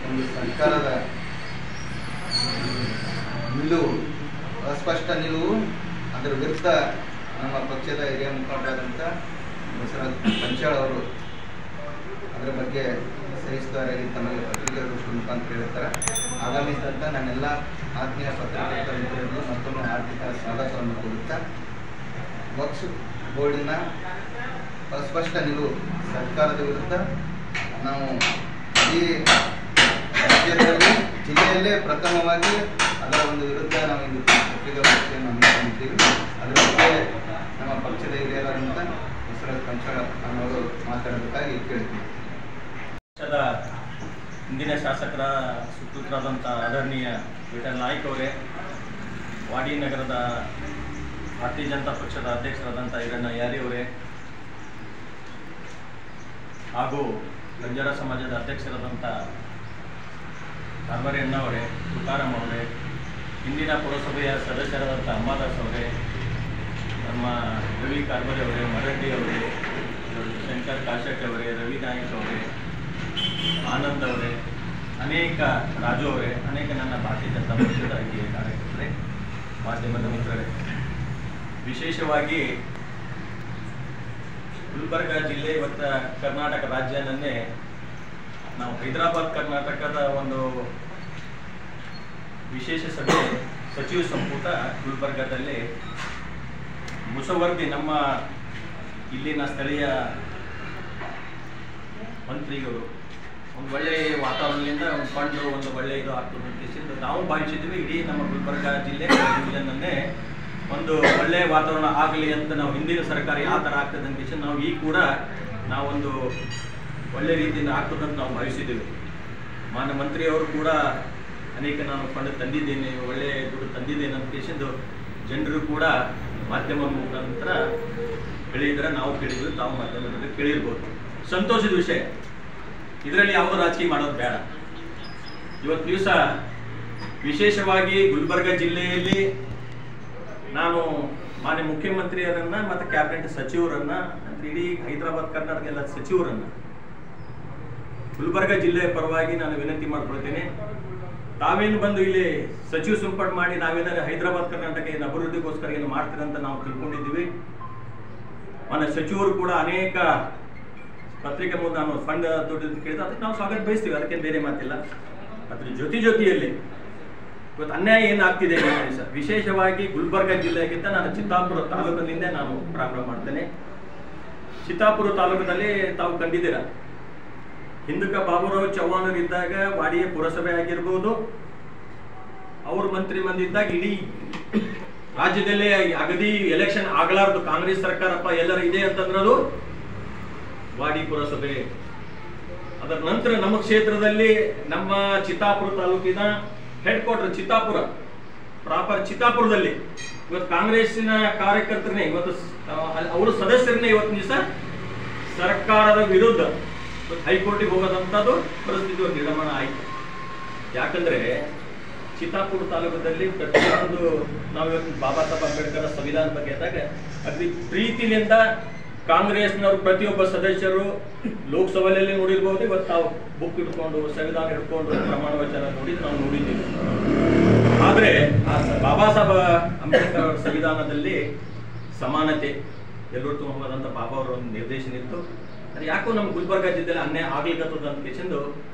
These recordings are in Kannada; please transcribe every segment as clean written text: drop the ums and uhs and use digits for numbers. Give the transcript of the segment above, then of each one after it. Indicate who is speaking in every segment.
Speaker 1: ಒಂದು ಸರ್ಕಾರದ ನಿಲುವು, ಅಸ್ಪಷ್ಟ ನಿಲುವು, ಅದರ ವಿರುದ್ಧ ನಮ್ಮ ಪಕ್ಷದ ಹಿರಿಯ ಮುಖಂಡರಾದಂಥ ಬಸವರಾಜ ಪಂಚಾಳ್ ಅವರು ಅದರ ಬಗ್ಗೆ ಸಹಿಸುತ್ತಾರಾಗಿ ತಮಗೆ ಪತ್ರಿಕಾಗೋಷ್ಠಿ ಮುಖಾಂತರ ಹೇಳ್ತಾರೆ. ಆಗಮಿಸಿದಂಥ ನನ್ನೆಲ್ಲ ಆತ್ಮೀಯ ಪತ್ರಕರ್ತ ಮಿತ್ರರಿಗೂ ಮತ್ತೊಮ್ಮೆ ಆರ್ಥಿಕ ಸ್ವಾಗತವನ್ನು ಕೋರುತ್ತಾ, ವಕ್ಫ್ ಬೋರ್ಡಿನ ಅಸ್ಪಷ್ಟ ನಿಲುವು ಸರ್ಕಾರದ ವಿರುದ್ಧ ನಾವು ಈ ರಾಜ್ಯದಲ್ಲಿ ಜಿಲ್ಲೆಯಲ್ಲೇ ಪ್ರಥಮವಾಗಿ ಅದರ ಒಂದು ವಿರುದ್ಧ ನಾವು ಇಂದು ಪತ್ರಿಕಾಗೋಷ್ಠಿಯನ್ನು ಹಮ್ಮಿಕೊಂಡಿದ್ದೀವಿ. ಅದರ ಬಗ್ಗೆ ನಮ್ಮ ಪಕ್ಷದ ಹಿರಿಯರಾದಂಥ ಬಸವರಾಜ ಪಂಚಾಳ್ ಅವರು ಮಾತಾಡಬೇಕಾಗಿ ಕೇಳ್ತೀವಿ.
Speaker 2: ಪಕ್ಷದ ಹಿಂದಿನ ಶಾಸಕರ ಸುಪುತ್ರರಾದಂಥ ಆದರಣೀಯ ವಿಠಲ್ ನಾಯ್ಕ್ ಅವರೇ, ವಾಡಿ ನಗರದ ಭಾರತೀಯ ಜನತಾ ಪಕ್ಷದ ಅಧ್ಯಕ್ಷರಾದಂಥ ಈರಣ್ಣ ಯಾರಿ ಅವರೇ ಹಾಗೂ ಬಂಜಾರ ಸಮಾಜದ ಅಧ್ಯಕ್ಷರಾದಂಥ ಕಾರ್ಬಾರಿ ಅಣ್ಣ ಅವರೇ, ತುಕಾರಾಮ್ ಅವರೇ, ಹಿಂದಿನ ಪುರಸಭೆಯ ಸದಸ್ಯರಾದಂಥ ಅಂಬಾದಾಸ್ ಅವರೇ, ನಮ್ಮ ರವಿ ಕಾರ್ಬಾರಿ ಅವರೇ, ಮರಡ್ಡಿ ಅವರೇ, ಶಂಕರ್ ಕಾಶೆಟ್ ಅವರೇ, ರವಿ ನಾಯಕ್ ಅವರೇ, ಆನಂದ್ ಅವರೇ, ಅನೇಕ ರಾಜು ಅವರೇ, ಅನೇಕ ನನ್ನ ಭಾರತೀಯ ಜನತಾ ಪಕ್ಷದ ಹಿರಿಯ ಕಾರ್ಯಕರ್ತರೇ, ಮಾಧ್ಯಮದ ಮಿತ್ರರೇ, ವಿಶೇಷವಾಗಿ ಗುಲ್ಬರ್ಗ ಜಿಲ್ಲೆ ಇವತ್ತು ಕರ್ನಾಟಕ ರಾಜ್ಯನನ್ನೇ ನಾವು ಹೈದರಾಬಾದ್ ಕರ್ನಾಟಕದ ಒಂದು ವಿಶೇಷ ಸಭೆ ಸಚಿವ ಸಂಪುಟ ಗುಲ್ಬರ್ಗದಲ್ಲಿ ಮುಸವರ್ದಿ ನಮ್ಮ ಇಲ್ಲಿನ ಸ್ಥಳೀಯ ಮಂತ್ರಿಗಳು ಒಂದು ಒಳ್ಳೆಯ ವಾತಾವರಣದಿಂದ ಒಂದು ಫಂಡ್ ಒಂದು ಒಳ್ಳೆಯ ಇದು ಆಗ್ತದೆ ಅಂತ ನಾವು ಭಾವಿಸಿದ್ವಿ. ಇಡೀ ನಮ್ಮ ಗುಲ್ಬರ್ಗ ಜಿಲ್ಲೆ ಡಿವಿಷನ್ನನ್ನೇ ಒಂದು ಒಳ್ಳೆಯ ವಾತಾವರಣ ಆಗಲಿ ಅಂತ ನಾವು ಹಿಂದಿನ ಸರ್ಕಾರ ಯಾವ ಥರ ಆಗ್ತದೆ ಅಂತ ನಾವು ಈಗ ಕೂಡ ನಾವೊಂದು ಒಳ್ಳೆ ರೀತಿಯಿಂದ ಆಗ್ತದಂತ ನಾವು ಭಾವಿಸಿದ್ದೀವಿ. ಮಾನ್ಯ ಮಂತ್ರಿಯವರು ಕೂಡ ಅನೇಕ ನಾನು ಫಂಡ್ ತಂದಿದ್ದೇನೆ, ಒಳ್ಳೆಯ ದುಡ್ಡು ತಂದಿದ್ದೇನೆ ಅಂತ ಕೇಳಿಸಿದ್ದು ಜನರು ಕೂಡ ಮಾಧ್ಯಮ ಮುಖಾಂತರ ಕೇಳಿದ್ರೆ ನಾವು ಕೇಳಿದ್ವಿ, ತಾವು ಮಾಧ್ಯಮದಲ್ಲಿ ಕೇಳಿರ್ಬೋದು. ಸಂತೋಷದ ವಿಷಯ, ಇದರಲ್ಲಿ ಯಾವುದೋ ರಾಜಕೀಯ ಮಾಡೋದು ಬೇಡ. ಇವತ್ತು ದಿವಸ ವಿಶೇಷವಾಗಿ ಗುಲ್ಬರ್ಗ ಜಿಲ್ಲೆಯಲ್ಲಿ ನಾನು ಮಾನ್ಯ ಮುಖ್ಯಮಂತ್ರಿಯವರನ್ನ ಮತ್ತು ಕ್ಯಾಬಿನೆಟ್ ಸಚಿವರನ್ನ ಇಡೀ ಹೈದರಾಬಾದ್ ಕರ್ನಾಟಕ ಎಲ್ಲ ಸಚಿವರನ್ನ ಗುಲ್ಬರ್ಗ ಜಿಲ್ಲೆಯ ಪರವಾಗಿ ನಾನು ವಿನಂತಿ ಮಾಡ್ಕೊಳ್ತೇನೆ. ತಾವೇನು ಬಂದು ಇಲ್ಲಿ ಸಚಿವ ಸಂಪುಟ ಮಾಡಿ ನಾವೇನಾದ್ರು ಹೈದರಾಬಾದ್ ಕರ್ನಾಟಕ ಏನು ಅಭಿವೃದ್ಧಿಗೋಸ್ಕರ ಏನು ಮಾಡ್ತೀರಂತ ನಾವು ತಿಳ್ಕೊಂಡಿದ್ದೀವಿ. ಮಾನ್ಯ ಸಚಿವರು ಕೂಡ ಅನೇಕ ಪತ್ರಿಕೆ ಮುಂದೆ ನಾನು ಫಂಡ್ ದುಡ್ಡು ಕೇಳಿದ್ರೆ ಅದಕ್ಕೆ ನಾವು ಸ್ವಾಗತ ಬಯಸ್ತೀವಿ, ಅದಕ್ಕೆ ಬೇರೆ ಮಾತಿಲ್ಲ. ಅದ್ರ ಜೊತೆಯಲ್ಲಿ ಇವತ್ತು ಅನ್ಯಾಯ ಏನಾಗ್ತಿದೆ ಸರ್, ವಿಶೇಷವಾಗಿ ಗುಲ್ಬರ್ಗ ಜಿಲ್ಲೆಗಿಂತ ನಾನು ಚಿತ್ತಾಪುರ ತಾಲೂಕಿನಿಂದ ನಾನು ಪ್ರಾರಂಭ ಮಾಡ್ತೇನೆ. ಚಿತ್ತಾಪುರ ತಾಲೂಕಿನಲ್ಲಿ ತಾವು ಕಂಡಿದ್ದೀರ, ಹಿಂದಕ ಬಾಬುರಾವ್ ಚೌಹಾಣ್ ಇದ್ದಾಗ ವಾಡಿಯ ಪುರಸಭೆ ಆಗಿರ್ಬೋದು, ಅವ್ರ ಮಂತ್ರಿ ಮಂದಿದ್ದಾಗ ಇಡೀ ರಾಜ್ಯದಲ್ಲೇ ಅಗದಿ ಎಲೆಕ್ಷನ್ ಆಗಲಾರ್ದು ಕಾಂಗ್ರೆಸ್ ಸರ್ಕಾರಪ್ಪ ಎಲ್ಲರ ಇದೆ ಅಂತಂದ್ರದು ವಾಡಿ ಪುರಸಭೆ. ಅದರ ನಂತರ ನಮ್ಮ ಕ್ಷೇತ್ರದಲ್ಲಿ ನಮ್ಮ ಚಿತ್ತಾಪುರ ತಾಲೂಕಿನ ಹೆಡ್ ಕ್ವಾರ್ಟರ್ ಚಿತ್ತಾಪುರ ಪ್ರಾಪರ್ ಚಿತ್ತಾಪುರದಲ್ಲಿ ಇವತ್ತು ಕಾಂಗ್ರೆಸ್ಸಿನ ಕಾರ್ಯಕರ್ತರನ್ನೇ ಇವತ್ತು ಅವರ ಸದಸ್ಯರನ್ನೇ ಇವತ್ತು ದಿವಸ ಸರ್ಕಾರದ ವಿರುದ್ಧ ಹೈಕೋರ್ಟಿಗೆ ಹೋಗೋದಂಥದ್ದು ಪರಿಸ್ಥಿತಿ ಒಂದು ನಿರ್ಮಾಣ ಆಯಿತು. ಯಾಕಂದ್ರೆ ಚಿತ್ತಾಪುರ ತಾಲೂಕದಲ್ಲಿ ಪ್ರತಿಯೊಂದು ನಾವು ಇವತ್ತು ಬಾಬಾ ಸಾಹೇಬ್ ಅಂಬೇಡ್ಕರ್ ಸಂವಿಧಾನ ಬಗ್ಗೆ ಆದಾಗ ಅತಿ ಪ್ರೀತಿಯಿಂದ ಕಾಂಗ್ರೆಸ್ನವರು ಪ್ರತಿಯೊಬ್ಬ ಸದಸ್ಯರು ಲೋಕಸಭೆಯಲ್ಲಿ ನೋಡಿರ್ಬೋದು, ಇವತ್ತು ನಾವು ಬುಕ್ ಇಟ್ಕೊಂಡು ಸಂವಿಧಾನ ಹಿಡ್ಕೊಂಡು ಪ್ರಮಾಣ ವಚನ ನೋಡಿದ್ದು ನಾವು ನೋಡಿದ್ದೀವಿ. ಆದರೆ ಆ ಬಾಬಾ ಸಾಹೇಬ್ ಅಂಬೇಡ್ಕರ್ ಅವರ ಸಂವಿಧಾನದಲ್ಲಿ ಸಮಾನತೆ ಎಲ್ಲರೂ ತುಂಬದಂತ ಬಾಬಾ ಅವರ ಒಂದು ನಿರ್ದೇಶನ ಇತ್ತು. ಅದು ಯಾಕೋ ನಮ್ಮ ಗುಲ್ಬರ್ಗ ಜಿಲ್ಲೆಯಲ್ಲಿ ಅನ್ಯಾಯ ಆಗ್ಲಿಕ್ಕತ್ತದ ಅಂತ ಕೇಳಿಸಿದ್ದು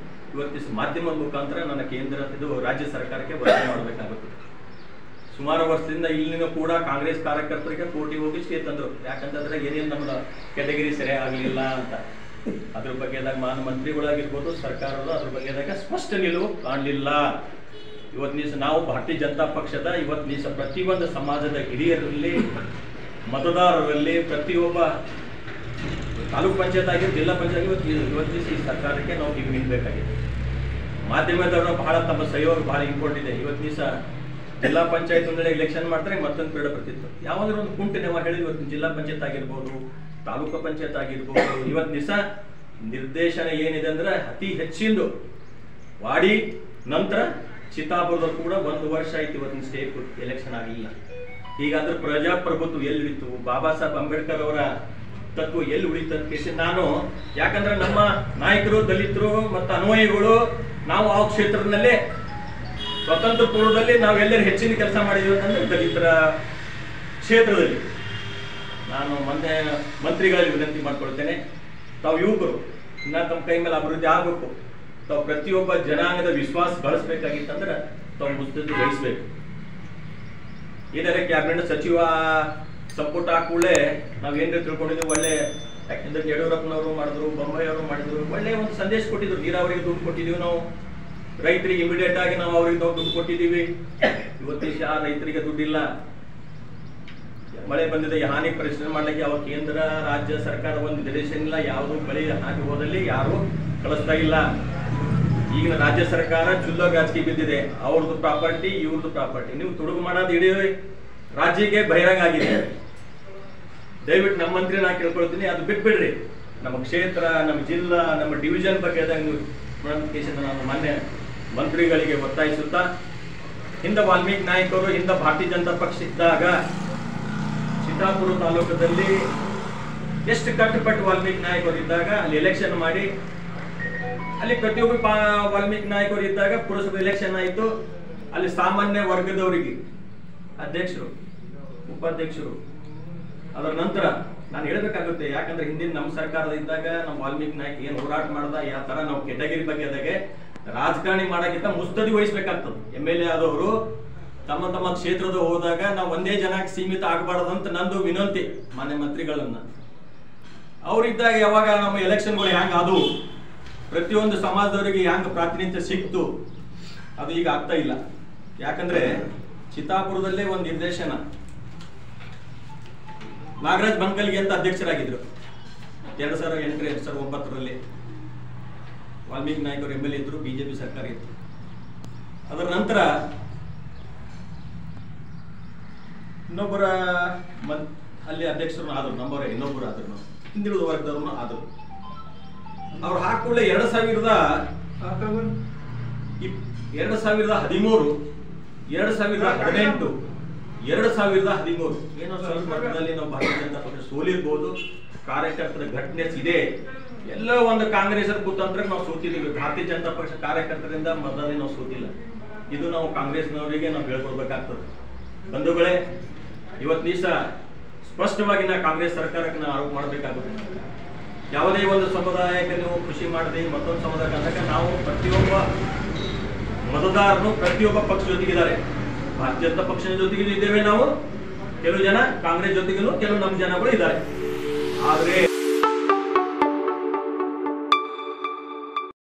Speaker 2: ಇವತ್ತು ಮಾಧ್ಯಮದ ಮುಖಾಂತರ ನನ್ನ ಇದು ರಾಜ್ಯ ಸರ್ಕಾರಕ್ಕೆ ವರದಿ ಮಾಡಬೇಕಾಗುತ್ತದೆ. ಸುಮಾರು ವರ್ಷದಿಂದ ಇಲ್ಲಿನೂ ಕೂಡ ಕಾಂಗ್ರೆಸ್ ಕಾರ್ಯಕರ್ತರಿಗೆ ಕೋರ್ಟಿಗೆ ಹೋಗಿ ಸ್ಟೇ ತಂದರು. ಯಾಕಂತಂದ್ರೆ ಏನೇನು ನಮ್ಮ ಕೆಟಗರಿ ಸರಿ ಆಗಲಿಲ್ಲ ಅಂತ. ಅದ್ರ ಬಗ್ಗೆದಾಗ ಮಾನ್ಯ ಮಂತ್ರಿಗಳಾಗಿರ್ಬೋದು, ಸರ್ಕಾರಗಳು ಅದ್ರ ಬಗ್ಗೆದಾಗ ಸ್ಪಷ್ಟ ನಿಲುವು ಕಾಣಲಿಲ್ಲ. ಇವತ್ತು ದಿವಸ ನಾವು ಭಾರತೀಯ ಜನತಾ ಪಕ್ಷದ ಇವತ್ತು ದಿವಸ ಪ್ರತಿಯೊಂದು ಸಮಾಜದ ಹಿರಿಯರಲ್ಲಿ, ಮತದಾರರಲ್ಲಿ, ಪ್ರತಿಯೊಬ್ಬ ತಾಲೂಕ್ ಪಂಚಾಯತ್ ಆಗಿ ಜಿಲ್ಲಾ ಪಂಚಾಯತ್ ಇವತ್ತು ದಿವಸ ಈ ಸರ್ಕಾರಕ್ಕೆ ನಾವು ಈಗ ನಿಲ್ಬೇಕಾಗಿದೆ. ಮಾಧ್ಯಮದವರು ಬಹಳ ತಮ್ಮ ಸಹಯೋಗ ಬಹಳ ಇಂಪಾರ್ಟೆಂಟ್ ಇದೆ. ಇವತ್ತು ದಿವಸ ಜಿಲ್ಲಾ ಪಂಚಾಯತ್ ಒಂದೆಡೆ ಎಲೆಕ್ಷನ್ ಮಾಡ್ತಾರೆ, ಮತ್ತೊಂದು ಪೀಡ ಬರ್ತಿತ್ತು. ಯಾವಾಗಲೂ ಒಂದು ಕುಂಟು ನಾವು ಹೇಳಿದ್ವಿ. ಇವತ್ತು ಜಿಲ್ಲಾ ಪಂಚಾಯತ್ ಆಗಿರ್ಬೋದು, ತಾಲೂಕು ಪಂಚಾಯತ್ ಆಗಿರ್ಬೋದು, ಇವತ್ತು ದಿವಸ ನಿರ್ದೇಶನ ಏನಿದೆ ಅಂದ್ರೆ ಅತಿ ಹೆಚ್ಚಿಂದು ವಾಡಿ ನಂತರ ಚಿತ್ತಾಪುರದಲ್ಲಿ ಕೂಡ 1 ವರ್ಷ ಆಯ್ತು ಇವತ್ತಿನ ಸ್ಟೇಟ್ ಎಲೆಕ್ಷನ್ ಆಗಲಿಲ್ಲ. ಹೀಗಾದ್ರೆ ಪ್ರಜಾಪ್ರಭುತ್ವ ಎಲ್ಲಿತ್ತು? ಬಾಬಾ ಸಾಹೇಬ್ ಅಂಬೇಡ್ಕರ್ ಅವರ ತತ್ವ ಎಲ್ಲಿ ಉಳಿತು ಅಂತ ಕೇಳಿ ನಾನು, ಯಾಕಂದ್ರೆ ನಮ್ಮ ನಾಯಕರು ದಲಿತರು ಮತ್ತು ಅನ್ವಯಿಗಳು ನಾವು ಆ ಕ್ಷೇತ್ರದಲ್ಲೇ ಸ್ವತಂತ್ರ ಪೂರ್ವದಲ್ಲಿ ನಾವು ಎಲ್ಲರೂ ಹೆಚ್ಚಿನ ಕೆಲಸ ಮಾಡಿದ್ವಿ ಅಂತಂದ್ರೆ ದಲಿತರ ಕ್ಷೇತ್ರದಲ್ಲಿ. ನಾನು ಮೊನ್ನೆ ಮಂತ್ರಿಗಳಲ್ಲಿ ವಿನಂತಿ ಮಾಡ್ಕೊಳ್ತೇನೆ, ತಾವು ಯುವಕರು ಇನ್ನ ತಮ್ಮ ಕೈ ಮೇಲೆ ಅಭಿವೃದ್ಧಿ ಆಗಬೇಕು, ತಾವು ಪ್ರತಿಯೊಬ್ಬ ಜನಾಂಗದ ವಿಶ್ವಾಸ ಗಳಿಸ್ಬೇಕಾಗಿತ್ತಂದ್ರೆ ತಾವು ಮುಸ್ತುದಿ ವಹಿಸ್ಬೇಕು. ಏನಾದ್ರೆ ಕ್ಯಾಬಿನೆಟ್ ಸಚಿವ ಸಂಪುಟ ಕೂಡಲೇ ನಾವೇನ್ರಿ ತಿಳ್ಕೊಂಡಿದ್ವಿ, ಒಳ್ಳೆ ಯಾಕೆಂದ್ರೆ ಯಡಿಯೂರಪ್ಪನವರು ಮಾಡಿದ್ರು, ಬೊಮ್ಮಾಯಿ ಅವರು ಮಾಡಿದ್ರು, ಒಳ್ಳೆ ಒಂದು ಸಂದೇಶ ಕೊಟ್ಟಿದ್ರು. ನೀರಾವರಿಗೆ ದುಡ್ಡು ಕೊಟ್ಟಿದ್ದೀವಿ ನಾವು, ರೈತರಿಗೆ ಇಮಿಡಿಯೇಟ್ ಆಗಿ ನಾವು ಅವ್ರಿಗೆ ದುಡ್ಡು ಕೊಟ್ಟಿದ್ದೀವಿ. ಇವತ್ತಿನ ಆ ರೈತರಿಗೆ ದುಡ್ಡಿಲ್ಲ, ಮಳೆ ಬಂದಿದೆ, ಹಾನಿ ಪರಿಶೀಲನೆ ಮಾಡ್ಲಿಕ್ಕೆ ಯಾವ ಕೇಂದ್ರ ರಾಜ್ಯ ಸರ್ಕಾರ ಒಂದು ನಿರ್ದೇಶನ ಇಲ್ಲ, ಯಾವುದು ಬೆಳೆ ಹಾಕಿ ಹೋದಲ್ಲಿ ಯಾರು ಕಳಿಸ್ತಾ ಇಲ್ಲ. ಈಗಿನ ರಾಜ್ಯ ಸರ್ಕಾರ ಚುಲ್ಲೋ ರಾಜಕೀಯ ಬಿದ್ದಿದೆ, ಅವ್ರದ್ದು ಪ್ರಾಪರ್ಟಿ ಇವ್ರದ್ದು ಪ್ರಾಪರ್ಟಿ, ನೀವು ತುಡುಗು ಮಾಡೋದು ಇಡೀ ರಾಜ್ಯಕ್ಕೆ ಬಹಿರಂಗ ಆಗಿದೆ. ದಯವಿಟ್ಟು ನಮ್ಮ ಮಂತ್ರಿ ನಾ ಕೇಳ್ಕೊಳ್ತೀನಿ, ಅದು ಬಿಟ್ಬಿಡ್ರಿ. ನಮ್ಮ ಕ್ಷೇತ್ರ, ನಮ್ಮ ಜಿಲ್ಲಾ, ನಮ್ಮ ಡಿವಿಷನ್ ಬಗ್ಗೆ ನೀವು ನಾನು ಮಾನ್ಯ ಮಂತ್ರಿಗಳಿಗೆ ಒತ್ತಾಯಿಸುತ್ತಾ, ಹಿಂದೆ ವಾಲ್ಮೀಕಿ ನಾಯಕರು ಹಿಂದೆ ಭಾರತೀಯ ಜನತಾ ಪಕ್ಷ ಇದ್ದಾಗ ಚಿತ್ತಾಪುರ ತಾಲೂಕದಲ್ಲಿ ಎಷ್ಟು ಕಷ್ಟಪಟ್ಟು ವಾಲ್ಮೀಕಿ ನಾಯಕರು ಇದ್ದಾಗ ಅಲ್ಲಿ ಎಲೆಕ್ಷನ್ ಮಾಡಿ, ಅಲ್ಲಿ ಪ್ರತಿಯೊಬ್ಬ ವಾಲ್ಮೀಕಿ ನಾಯಕರು ಇದ್ದಾಗ ಪುರಸಭೆ ಎಲೆಕ್ಷನ್ ಆಯಿತು. ಅಲ್ಲಿ ಸಾಮಾನ್ಯ ವರ್ಗದವರಿಗೆ ಅಧ್ಯಕ್ಷರು, ಉಪಾಧ್ಯಕ್ಷರು, ಅದರ ನಂತರ ನಾನು ಹೇಳ್ಬೇಕಾಗುತ್ತೆ, ಯಾಕಂದ್ರೆ ಹಿಂದಿನ ನಮ್ಮ ಸರ್ಕಾರದ ಇದ್ದಾಗ ನಮ್ಮ ವಾಲ್ಮೀಕಿ ನಾಯಕ ಏನು ಹೋರಾಟ ಮಾಡ್ದ, ಯಾವ ತರ ನಾವು ಕೆಟಗರಿ ಬಗ್ಗೆ ಆದಾಗೆ ರಾಜಕಾರಣಿ ಮಾಡಕ್ಕಿಂತ ಮುಸ್ತದಿ ವಹಿಸ್ಬೇಕಾಗ್ತದೆ. MLA ಆದವರು ತಮ್ಮ ತಮ್ಮ ಕ್ಷೇತ್ರದ ಹೋದಾಗ ನಾವು ಒಂದೇ ಜನಕ್ಕೆ ಸೀಮಿತ ಆಗಬಾರ್ದಂತ ನಂದು ವಿನಂತಿ ಮಾನ್ಯ ಮಂತ್ರಿಗಳನ್ನ. ಅವರಿದ್ದಾಗ ಯಾವಾಗ ನಮ್ಮ ಎಲೆಕ್ಷನ್ಗಳು ಹೆಂಗ ಅದು ಪ್ರತಿಯೊಂದು ಸಮಾಜದವರಿಗೆ ಹೆಂಗ ಪ್ರಾತಿನಿಧ್ಯ ಸಿಕ್ತು, ಅದು ಈಗ ಆಗ್ತಾ ಇಲ್ಲ. ಯಾಕಂದ್ರೆ ಚಿತ್ತಾಪುರದಲ್ಲೇ ಒಂದು ನಿರ್ದೇಶನ ನಾಗರಾಜ್ ಬಂಕಲ್ಗೆ ಅಂತ ಅಧ್ಯಕ್ಷರಾಗಿದ್ರು 2008 2009ರಲ್ಲಿ. ವಾಲ್ಮೀಕಿ ನಾಯಕರು MLA ಇದ್ರು, BJP ಸರ್ಕಾರ ಇತ್ತು. ಅದರ ನಂತರ ಇನ್ನೊಬ್ಬರ ಅಲ್ಲಿ ಅಧ್ಯಕ್ಷರು ಆದ್ರು, ನಂಬರ್ ಇನ್ನೊಬ್ಬರು ಆದ್ರು, ಹಿಂದುಳಿದ ವರ್ಗದವ್ರು ಆದ್ರು. ಅವ್ರು ಹಾಕೊಳ್ಳೆ 2013, 2018, 2018, 2013 ಏನೋ ಸ್ವಲ್ಪ ಮಟ್ಟದಲ್ಲಿ ನಾವು ಭಾರತೀಯ ಜನತಾ ಪಕ್ಷ ಸೋಲಿರ್ಬೋದು, ಕಾರ್ಯಕರ್ತರ ಘಟನೆಸ್ ಇದೆ. ಎಲ್ಲೋ ಒಂದು ಕಾಂಗ್ರೆಸ್ ಕುತಂತ್ರ ನಾವು ಸೋತಿದ್ದೀವಿ, ಭಾರತೀಯ ಜನತಾ ಪಕ್ಷ ಕಾರ್ಯಕರ್ತರಿಂದ ಮೊದಲೇ ನಾವು ಸೋತಿಲ್ಲ. ಇದು ನಾವು ಕಾಂಗ್ರೆಸ್ನವರಿಗೆ ನಾವು ಹೇಳ್ಕೊಡ್ಬೇಕಾಗ್ತದೆ. ಬಂಧುಗಳೇ, ಇವತ್ತು ದಿವಸ ಸ್ಪಷ್ಟವಾಗಿ ನಾ ಕಾಂಗ್ರೆಸ್ ಸರ್ಕಾರಕ್ಕೆ ನಾವು ಆರೋಪ ಮಾಡಬೇಕಾಗುತ್ತೆ. ಯಾವುದೇ ಒಂದು ಸಮುದಾಯಕ್ಕೆ ನೀವು ಕೃಷಿ ಮಾಡದೆ ಮತ್ತೊಂದು ಸಮುದಾಯಕ್ಕೆ ಅಂದಾಗ ನಾವು ಪ್ರತಿಯೊಬ್ಬ ಮತದಾರರು ಪ್ರತಿಯೊಬ್ಬ ಪಕ್ಷ ಜೊತೆಗಿದ್ದಾರೆ. ಭಾರತೀಯ ಜನತಾ ಪಕ್ಷದ ಜೊತೆಗೆ ಇದ್ದೇವೆ ನಾವು, ಕೆಲವು ಜನ ಕಾಂಗ್ರೆಸ್ ಜೊತೆಗೂ, ಕೆಲವು ನಮ್ಮ ಜನಗಳು ಇದ್ದಾರೆ. ಆದ್ರೆ